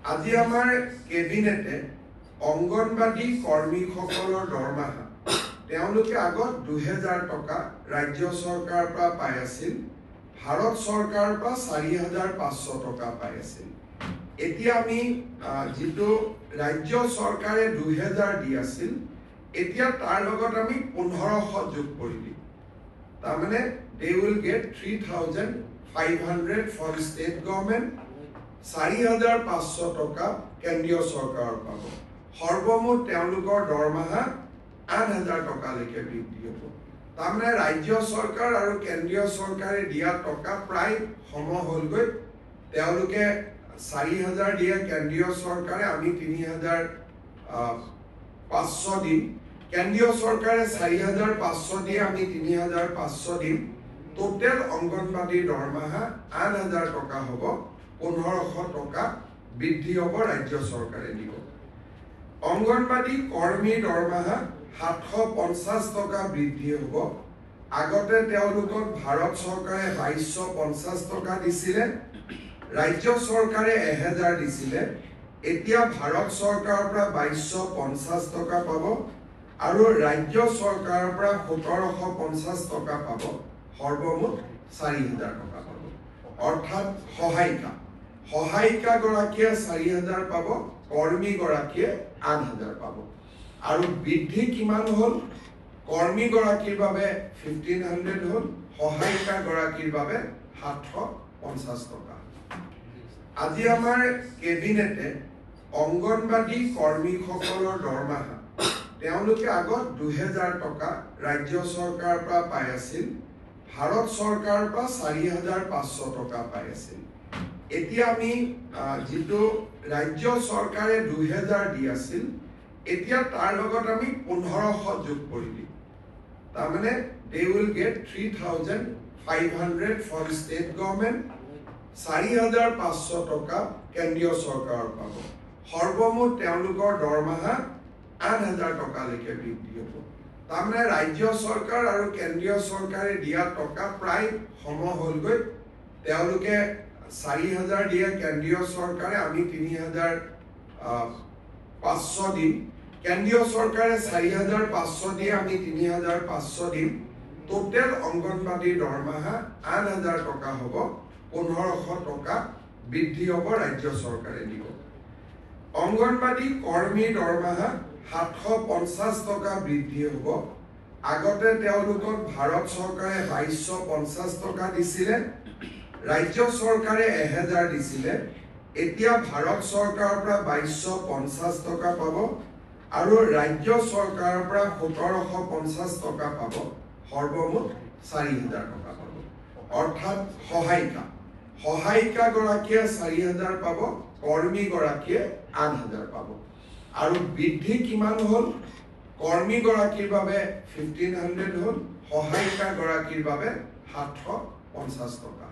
আজি আমাৰ কেবিনেটে অংগনবাদী কৰ্মীসকলৰ দৰমহা তেওঁলোকে আগত 2000 টকা ৰাজ্য চৰকাৰৰ পৰা পাই আছিল, ভাৰত চৰকাৰৰ পৰা 4500 টকা পাই আছিল। এতিয়া আমি যেটো ৰাজ্য চৰকাৰে 2000 দি আছিল, এতিয়া তাৰ লগত আমি 1500 যোগ কৰি দিম। তাৰ মানে they will get 3500 from state government, 4500 টকা কেন্দ্ৰীয় চৰকাৰৰ পাব। সৰ্বমুঠ তেওঁলোকৰ দৰমহা 8000 টকালৈকে বৃদ্ধি হ'ব। তাৰমানে ৰাজ্য চৰকাৰ আৰু কেন্দ্ৰীয় চৰকাৰে দিয়া টকা প্ৰায় সম হ'লগৈ। তেওঁলোকে 4000 দিয়ে কেন্দ্ৰীয় চৰকাৰে, আমি 3500 দিম। কেন্দ্ৰীয় চৰকাৰে 4500 দিয়ে, আমি 3500 দিম। টোটেল অংগনবাদীৰ দৰমহা 8000 টকা হ'ব, 1500 টকা বৃদ্ধি হ'ব ৰাজ্য চৰকাৰে দিব। অংগনবাদী কৰ্মীৰ দৰমহা 750 টকা বৃদ্ধি হ'ব। আগতে তেওঁলোকক ভাৰত চৰকাৰে 2250 টকা দিছিলে, ৰাজ্য চৰকাৰে 1000 দিছিলে। এতিয়া ভাৰত চৰকাৰৰ পৰা 2250 টকা পাব আৰু ৰাজ্য চৰকাৰৰ পৰা 1750 টকা পাব। সৰ্বমুঠ 4000 টকা পাব। অৰ্থাৎ সহায়িকা গৰাকীয়ে 4000 পাব, কৰ্মী গৰাকীয়ে 8000 পাব। আৰু বৃদ্ধি কিমান হ'ল? কৰ্মী গৰাকীৰ বাবে 1500 হ'ল, সহায়িকা গৰাকীৰ বাবে 750 টকা। আজি আমাৰ কেবিনেটে অংগনবাদী কৰ্মীসকলৰ দৰমহা তেওঁলোকে আগত 2000 টকা ৰাজ্য চৰকাৰৰ পৰা পাই আছিল, ভাৰত চৰকাৰৰ পৰা 4500 টকা পাই আছিল। এতিয়া আমি যেটো ৰাজ্য চৰকাৰে 2000 দি আছিল, এতিয়া তাৰ লগত আমি 1500 যোগ কৰি দিম। তাৰমানে they will get 3500 from state government, 4500 টকা কেন্দ্ৰীয় চৰকাৰৰ পাব। সৰ্বমুঠ তেওঁলোকৰ দৰমহা 8000 টকালৈকে বৃদ্ধি হ'ব। তাৰমানে ৰাজ্য চৰকাৰ আৰু কেন্দ্ৰীয় চৰকাৰে দিয়া টকা প্ৰায় সম হ'লগৈ। তেওঁলোকে 4000 দিয়ে কেন্দ্ৰীয় চৰকাৰে, আমি 3500 দিম। কেন্দ্ৰীয় চৰকাৰে 4500 দিয়ে, আমি 3500 দিম। টোটেল অংগনবাদীৰ দৰমহা 8000 টকা হ'ব, 1500 টকা বৃদ্ধি হ'ব ৰাজ্য চৰকাৰে দিব। অংগনবাদী কৰ্মীৰ দৰমহা 750 টকা বৃদ্ধি হ'ব। আগতে তেওঁলোকক ভাৰত চৰকাৰে 2250 টকা দিছিলে, ৰাজ্য চৰকাৰে 1000 দিছিলে। এতিয়া ভাৰত চৰকাৰৰ পৰা 2250 টকা পাব আৰু ৰাজ্য চৰকাৰৰ পৰা 1750 টকা পাব। সৰ্বমুঠ 4000 টকা পাব। অৰ্থাৎ সহায়িকা গৰাকীয়ে 4000 পাব, কৰ্মী গৰাকীয়ে 8000 পাব। আৰু বৃদ্ধি কিমান হ'ল? কৰ্মী গৰাকীৰ বাবে 1500 হ'ল, সহায়িকা গৰাকীৰ বাবে 750 টকা।